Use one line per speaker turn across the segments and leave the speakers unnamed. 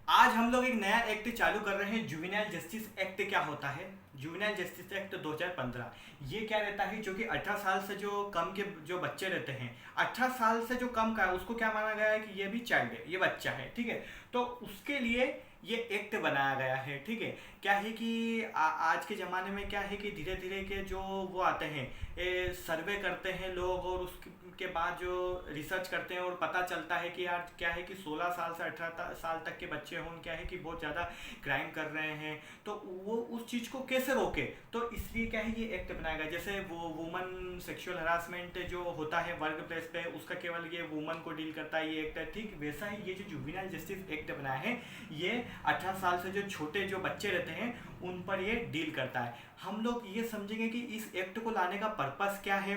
आज हम लोग एक नया एक्ट चालू कर रहे हैं। जुवेनाइल जस्टिस एक्ट क्या होता है? जुवेनाइल जस्टिस एक्ट 2015 ये क्या रहता है, जो कि 18 साल से जो कम के जो बच्चे रहते हैं, 18 साल से जो कम का है उसको क्या माना गया है कि ये भी चाइल्ड है, ये बच्चा है, ठीक है। तो उसके लिए ये एक्ट बनाया गया है, ठीक है। क्या है कि आज के ज़माने में क्या है कि धीरे धीरे के जो वो आते हैं, सर्वे करते हैं लोग, और उसके बाद जो रिसर्च करते हैं और पता चलता है कि यार क्या है कि 16 साल से 18 साल तक के बच्चे हों, क्या है कि बहुत ज़्यादा क्राइम कर रहे हैं, तो वो उस चीज़ को कैसे रोके। तो इसलिए क्या है ये एक्ट बनाया गया। जैसे वो वुमन सेक्सुअल हरासमेंट जो होता है वर्क प्लेस पे, उसका केवल ये वुमन को डील करता है ये एक्ट है, ठीक वैसा ही ये जो जुवेनाइल जस्टिस एक्ट बनाया है, ये 18 साल से जो छोटे जो बच्चे रहते हैं उन पर ये डील करता है। हम लोग ये समझेंगे कि इस एक्ट को लाने का पर्पस क्या है,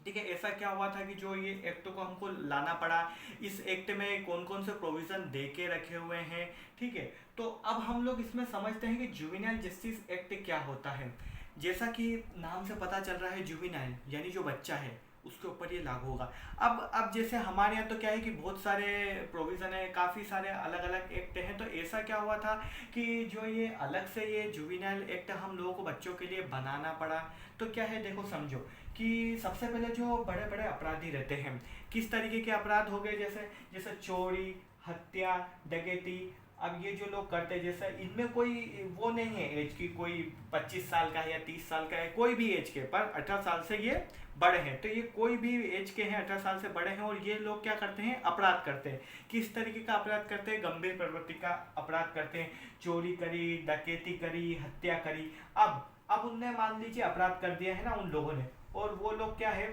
ठीक है। ऐसा क्या हुआ था कि जो ये एक्ट को हमको लाना पड़ा, इस एक्ट में कौन कौन से प्रोविज़न दे के रखे हुए हैं, ठीक है। तो अब हम लोग इसमें समझते हैं कि जुवेनाइल जस्टिस एक्ट क्या होता है। जैसा कि नाम से पता चल रहा है, जुवेनाइल यानी जो बच्चा है उसके ऊपर ये लागू होगा। अब जैसे हमारे यहाँ तो क्या है कि बहुत सारे प्रोविज़न है, काफ़ी सारे अलग अलग एक्ट हैं। तो ऐसा क्या हुआ था कि जो ये अलग से ये जुवेनाइल एक्ट हम लोगों को बच्चों के लिए बनाना पड़ा। तो क्या है, देखो समझो कि सबसे पहले जो बड़े बड़े अपराधी रहते हैं, किस तरीके के अपराध हो गए, जैसे जैसे चोरी, हत्या, डकैती। अब ये जो लोग करते हैं, जैसे इनमें कोई वो नहीं है एज की, कोई 25 साल का है या 30 साल का है, कोई भी एज के, पर 18 साल से ये बड़े हैं। तो ये कोई भी एज के हैं, 18 साल से बड़े हैं, और ये लोग क्या करते हैं, अपराध करते हैं। किस तरीके का अपराध करते हैं? गंभीर प्रवृत्ति का अपराध करते हैं। चोरी करी, डकैती करी, हत्या करी। अब उनने मान लीजिए अपराध कर दिया है ना उन लोगों ने, और वो लोग क्या है,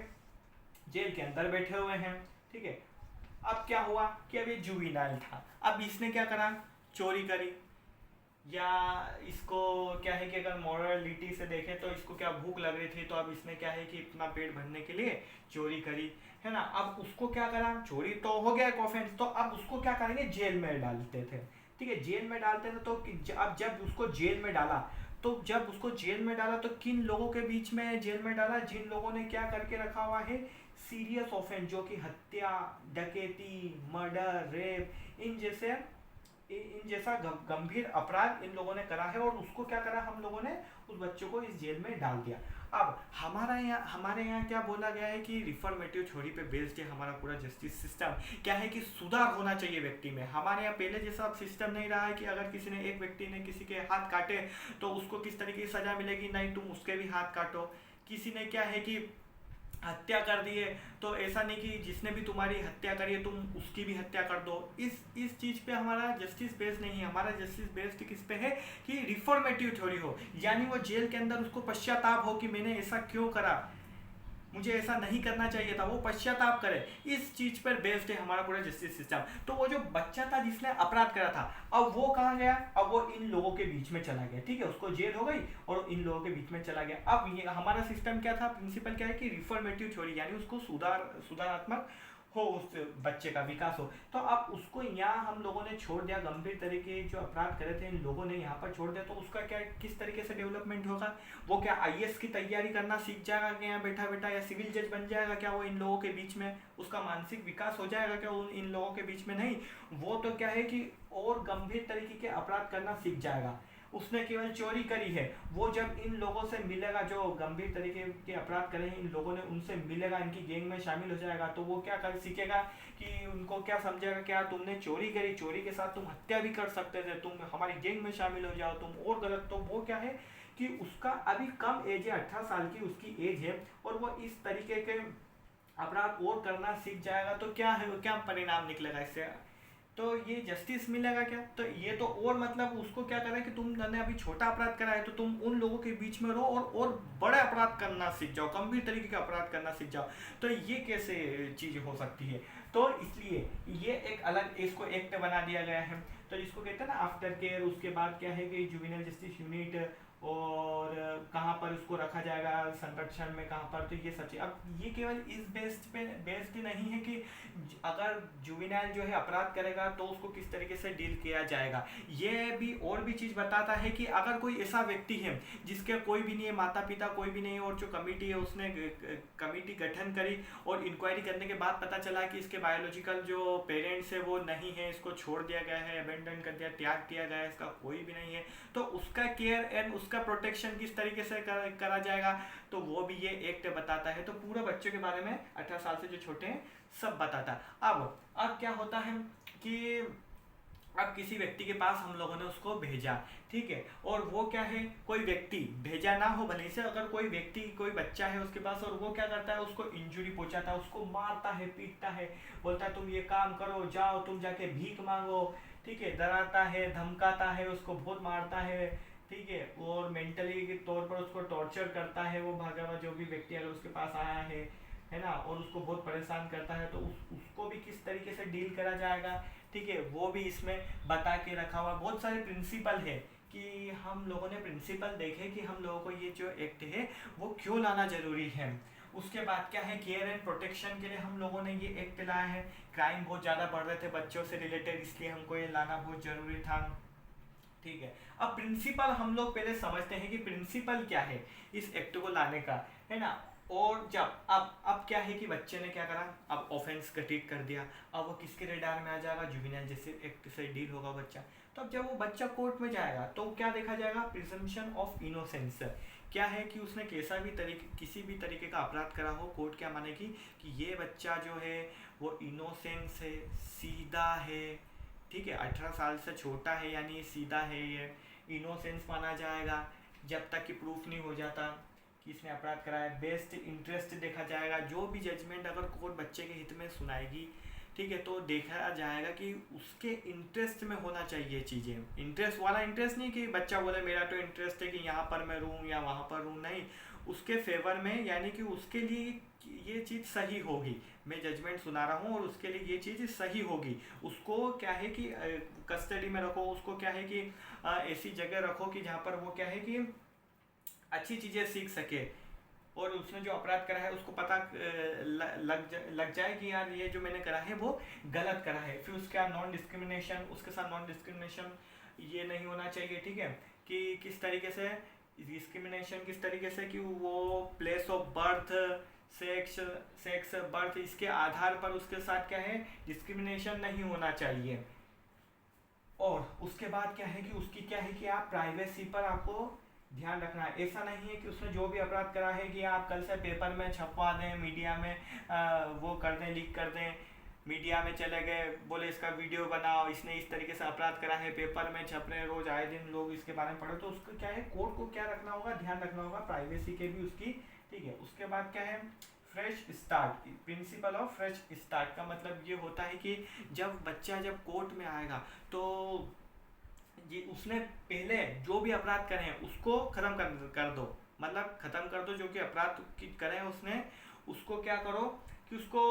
जेल के अंदर बैठे हुए हैं, ठीक है। अब क्या हुआ कि अब ये जुवेनाइल था, अब इसने क्या करा, चोरी करी, या इसको क्या है कि अगर मॉरलिटी से देखें तो इसको क्या भूख लग रही थी, तो अब इसने क्या है कि इतना पेट भरने के लिए चोरी करी, है ना। अब उसको क्या करा, चोरी तो हो गया एक ऑफेंस, तो अब उसको क्या करेंगे, जेल में डालते थे, ठीक है। जेल में डालते थे, तो अब जब उसको जेल में डाला, तो जब उसको जेल में डाला तो किन लोगों के बीच में जेल में डाला, जिन लोगों ने क्या करके रखा हुआ है, सीरियस ऑफेंस, जो कि हत्या, डकैती, मर्डर, रेप, इन जैसा गंभीर अपराध इन लोगों ने करा है, और उसको क्या करा, हम लोगों ने उस बच्चों को इस जेल में डाल दिया। अब हमारे यहाँ क्या बोला गया है कि रिफॉर्मेटिव थ्योरी पे बेस्ड है हमारा पूरा जस्टिस सिस्टम। क्या है कि सुधार होना चाहिए व्यक्ति में। हमारे यहाँ पहले जैसा सिस्टम नहीं रहा है कि अगर किसी ने, एक व्यक्ति ने किसी के हाथ काटे तो उसको किस तरीके की सजा मिलेगी, नहीं तुम उसके भी हाथ काटो। किसी ने क्या है कि हत्या कर दी है, तो ऐसा नहीं कि जिसने भी तुम्हारी हत्या करी है तुम उसकी भी हत्या कर दो। इस चीज़ पे हमारा जस्टिस बेस्ड नहीं है। हमारा जस्टिस बेस्ड किस पे है कि रिफॉर्मेटिव थ्योरी हो, यानी वो जेल के अंदर उसको पश्चाताप हो कि मैंने ऐसा क्यों करा, मुझे ऐसा नहीं करना चाहिए था, वो पश्चाताप करे। इस चीज पर बेस्ड है हमारा पूरा जस्टिस सिस्टम। तो वो जो बच्चा था जिसने अपराध करा था, अब वो कहाँ गया, अब वो इन लोगों के बीच में चला गया, ठीक है। उसको जेल हो गई और इन लोगों के बीच में चला गया। अब ये हमारा सिस्टम क्या था, प्रिंसिपल क्या है कि रिफॉर्मेटिव थ्योरी, यानी उसको सुधारात्मक हो, उस बच्चे का विकास हो। तो अब उसको यहाँ हम लोगों ने छोड़ दिया, गंभीर तरीके जो अपराध करे थे इन लोगों ने यहाँ पर छोड़ दिया, तो उसका क्या, किस तरीके से डेवलपमेंट होगा, वो क्या आईएएस की तैयारी करना सीख जाएगा क्या यहाँ बैठा बैठा, या सिविल जज बन जाएगा क्या वो इन लोगों के बीच में, उसका मानसिक विकास हो जाएगा क्या इन लोगों के बीच में, नहीं। वो तो क्या है कि और गंभीर तरीके के अपराध करना सीख जाएगा। उसने केवल चोरी करी है, वो जब इन लोगों से मिलेगा जो गंभीर तरीके के अपराध करे हैं इन लोगों ने, उनसे मिलेगा, इनकी गैंग में शामिल हो जाएगा, तो वो क्या कर सीखेगा कि उनको क्या समझेगा, क्या तुमने चोरी करी, चोरी के साथ तुम हत्या भी कर सकते थे, तुम हमारी गैंग में शामिल हो जाओ, तुम और गलत। तो वो क्या है कि उसका अभी कम एज है, 18 साल की उसकी एज है, और वो इस तरीके के अपराध और करना सीख जाएगा। तो क्या है, क्या परिणाम निकलेगा इससे, तो ये जस्टिस मिलेगा क्या, तो ये तो और मतलब उसको क्या करें कि तुमने अभी छोटा अपराध करा है तो तुम उन लोगों के बीच में रहो और बड़े अपराध करना सीख जाओ, गंभीर तरीके का अपराध करना सीख जाओ। तो ये कैसे चीज़ हो सकती है, तो इसलिए ये एक अलग इसको एक्ट बना दिया गया है। तो इसको कहते हैं ना आफ्टर केयर, उसके बाद क्या है कि जुवेनाइल जस्टिस यूनिट, और कहाँ पर उसको रखा जाएगा संरक्षण में, कहाँ पर, तो ये सब चीज़। अब ये केवल इस बेस्ड नहीं है कि अगर जुवेनाइल जो है अपराध करेगा तो उसको किस तरीके से डील किया जाएगा, ये भी और भी चीज़ बताता है कि अगर कोई ऐसा व्यक्ति है जिसके कोई भी नहीं है, माता पिता कोई भी नहीं है, और जो कमेटी है उसने कमेटी गठन करी और इंक्वायरी करने के बाद पता चला कि इसके बायोलॉजिकल जो पेरेंट्स है वो नहीं है, इसको छोड़ दिया गया है, अबेंडन कर दिया, त्याग दिया गया है, इसका कोई भी नहीं है, तो उसका केयर एंड उसका प्रोटेक्शन किस तरीके से करा जाएगा, तो वो भी ये एक्ट बताता है। तो पूरा बच्चों के बारे में 18 साल से जो छोटे हैं सब बताता है। अब क्या होता है कि अब किसी व्यक्ति के पास हम लोगों ने उसको भेजा, ठीक है, और वो क्या है, कोई व्यक्ति भेजा ना हो भले से, अगर कोई व्यक्ति कोई बच्चा है उसके पास और वो क्या करता है, उसको इंजुरी पहुंचाता है, उसको मारता है, पीटता है, बोलता है तुम ये काम करो, जाओ तुम जाके भीख मांगो, ठीक है, डराता है, धमकाता है, उसको बहुत मारता है, ठीक है, और मेंटली के तौर पर उसको टॉर्चर करता है, वो भागा हुआ जो भी व्यक्ति अगर उसके पास आया है ना, और उसको बहुत परेशान करता है, तो उसको भी किस तरीके से डील करा जाएगा, ठीक है, वो भी इसमें बता के रखा हुआ। बहुत सारे प्रिंसिपल है कि हम लोगों ने प्रिंसिपल देखे कि हम लोगों को ये जो एक्ट है वो क्यों लाना जरूरी है। उसके बाद क्या है, केयर एंड प्रोटेक्शन के लिए हम लोगों ने ये एक्ट लाया है। क्राइम बहुत ज़्यादा बढ़ रहे थे बच्चों से रिलेटेड, इसलिए हमको ये लाना बहुत ज़रूरी था, ठीक है। अब प्रिंसिपल हम लोग पहले समझते हैं कि प्रिंसिपल क्या है इस एक्ट को लाने का, है ना। और जब अब क्या है कि बच्चे ने क्या करा, अब ऑफेंस गठित कर दिया, अब वो किसके रेडार में आ जाएगा, जुवेनाइल जस्टिस एक्ट से डील होगा बच्चा। तो अब जब वो बच्चा कोर्ट में जाएगा तो क्या देखा जाएगा, प्रिजम्पशन ऑफ इनोसेंस। क्या है कि उसने कैसा भी तरीके किसी भी तरीके का अपराध करा हो, कोर्ट क्या मानेगी कि ये बच्चा जो है वो इनोसेंस है, सीधा है, ठीक है, 18 साल से छोटा है यानी सीधा है, ये इनोसेंस माना जाएगा जब तक कि प्रूफ नहीं हो जाता कि इसने अपराध करा है। बेस्ट इंटरेस्ट देखा जाएगा, जो भी जजमेंट अगर कोर्ट बच्चे के हित में सुनाएगी, ठीक है, तो देखा जाएगा कि उसके इंटरेस्ट में होना चाहिए चीज़ें। इंटरेस्ट वाला इंटरेस्ट नहीं कि बच्चा बोले मेरा तो इंटरेस्ट है कि यहाँ पर मैं रहूँ या वहाँ पर रहूँ, नहीं, उसके फेवर में, यानी कि उसके लिए ये चीज़ सही होगी। मैं जजमेंट सुना रहा हूँ और उसके लिए ये चीज़ सही होगी। उसको क्या है कि कस्टडी में रखो, उसको क्या है कि ऐसी जगह रखो कि जहाँ पर वो क्या है कि अच्छी चीज़ें सीख सके, और उसने जो अपराध करा है उसको पता लग जाए कि यार ये जो मैंने करा है वो गलत करा है। फिर उसका नॉन डिस्क्रिमिनेशन, उसके साथ नॉन डिस्क्रिमिनेशन ये नहीं होना चाहिए, ठीक है, कि किस तरीके से डिस्क्रिमिनेशन, किस तरीके से कि वो place of birth, sex birth, इसके आधार पर उसके साथ क्या है डिस्क्रिमिनेशन नहीं होना चाहिए। और उसके बाद क्या है कि उसकी क्या है कि आप प्राइवेसी पर आपको ध्यान रखना है। ऐसा नहीं है कि उसने जो भी अपराध करा है कि आप कल से पेपर में छपवा दें, मीडिया में वो कर दें, लीक कर दें, मीडिया में चले गए, बोले इसका वीडियो बनाओ, इसने इस तरीके से अपराध करा है, पेपर में छप रहे हैं, रोज आए दिन लोग इसके बारे में पढ़ो, तो उसको क्या है, कोर्ट को क्या रखना होगा, ध्यान रखना होगा प्राइवेसी के भी उसकी, ठीक है। उसके बाद क्या है, fresh start, principle of fresh start का मतलब ये होता है कि जब बच्चा जब कोर्ट में आएगा तो ये उसने पहले जो भी अपराध करे हैं उसको खत्म कर दो, मतलब खत्म कर दो, जो कि अपराध करे हैं उसने, उसको क्या करो कि उसको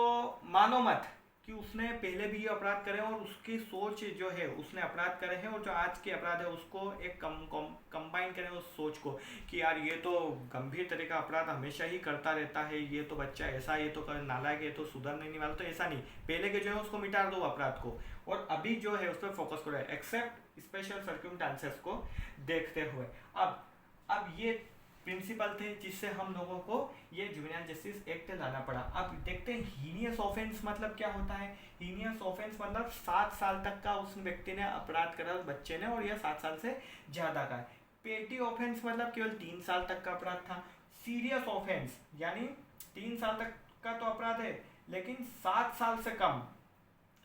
मानो मत कि उसने पहले भी ये अपराध करे और उसकी सोच जो है उसने अपराध करे हैं और जो आज के अपराध है उसको एक कंबाइन करें उस सोच को कि यार ये तो गंभीर तरह का अपराध हमेशा ही करता रहता है, ये तो बच्चा ऐसा, ये तो कर नालायक, ये तो सुधरने नहीं वाला, तो ऐसा नहीं, पहले के जो है उसको मिटा दो अपराध को और अभी जो है उस पर फोकस करो, एक्सेप्ट स्पेशल सर्क्यूमस्टेंसेस को देखते हुए। अब ये प्रिंसिपल थे जिससे हम लोगों को ये जुवेनाइल जस्टिस एक्ट लाना पड़ा। अब देखते हैं हीनियस ऑफेंस मतलब क्या होता है। हीनियस ऑफेंस मतलब 7 साल तक का उस व्यक्ति ने अपराध करा उस बच्चे ने, और यह 7 साल से ज़्यादा का है। पेटी ऑफेंस मतलब केवल 3 साल तक का अपराध था। सीरियस ऑफेंस यानी 3 साल तक का तो अपराध है लेकिन 7 साल से कम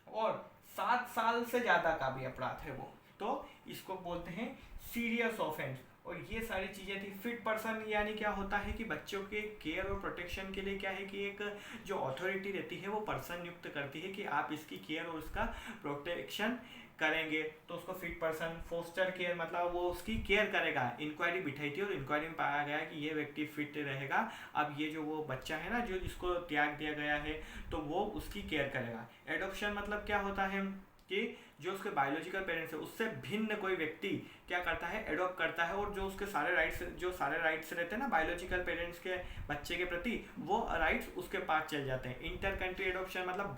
और 7 साल से ज़्यादा का भी अपराध है वो, तो इसको बोलते हैं सीरियस ऑफेंस। और ये सारी चीज़ें थी। फिट पर्सन यानी क्या होता है कि बच्चों के केयर और प्रोटेक्शन के लिए क्या है कि एक जो अथॉरिटी रहती है वो पर्सन नियुक्त करती है कि आप इसकी केयर और उसका प्रोटेक्शन करेंगे, तो उसको फिट पर्सन। फोस्टर केयर मतलब वो उसकी केयर करेगा। इंक्वायरी बिठाई थी और इंक्वायरी में पाया गया कि ये व्यक्ति फिट रहेगा। अब ये जो वो बच्चा है ना जो जिसको त्याग दिया गया है तो वो उसकी केयर करेगा। एडॉप्शन मतलब क्या होता है कि जो उसके बायोलॉजिकल पेरेंट्स है उससे भिन्न कोई व्यक्ति क्या करता है, एडॉप्ट करता है, और जो उसके सारे राइट्स रहते हैं ना बायोलॉजिकल पेरेंट्स के बच्चे के प्रति, वो राइट्स उसके पास चल जाते हैं। इंटर कंट्री एडॉप्शन मतलब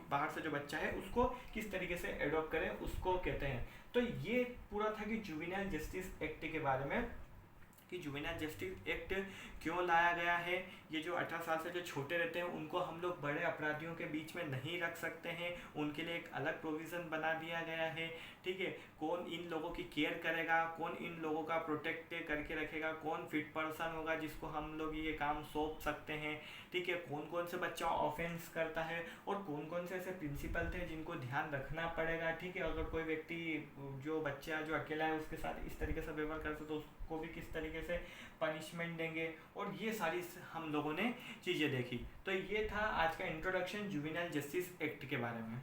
बाहर से जो बच्चा है उसको किस तरीके से एडॉप्ट करें उसको कहते हैं। तो ये पूरा था कि जुवेनाइल जस्टिस एक्ट के बारे में, कि जुवेनाइल जस्टिस एक्ट क्यों लाया गया है। ये जो 18 साल से जो छोटे रहते हैं उनको हम लोग बड़े अपराधियों के बीच में नहीं रख सकते हैं, उनके लिए एक अलग प्रोविज़न बना दिया गया है। ठीक है, कौन इन लोगों की केयर करेगा, कौन इन लोगों का प्रोटेक्ट करके रखेगा, कौन फिट पर्सन होगा जिसको हम लोग ये काम सौंप सकते हैं। ठीक है, कौन कौन से बच्चा ऑफेंस करता है और कौन कौन से ऐसे प्रिंसिपल थे जिनको ध्यान रखना पड़ेगा। ठीक है, अगर कोई व्यक्ति जो बच्चा जो अकेला है उसके साथ इस तरीके से व्यवहार करते तो उसको भी किस तरीके से पनिशमेंट देंगे, और ये सारी हम लोगों ने चीज़ें देखी। तो ये था आज का इंट्रोडक्शन जुवेनाइल जस्टिस एक्ट के बारे में।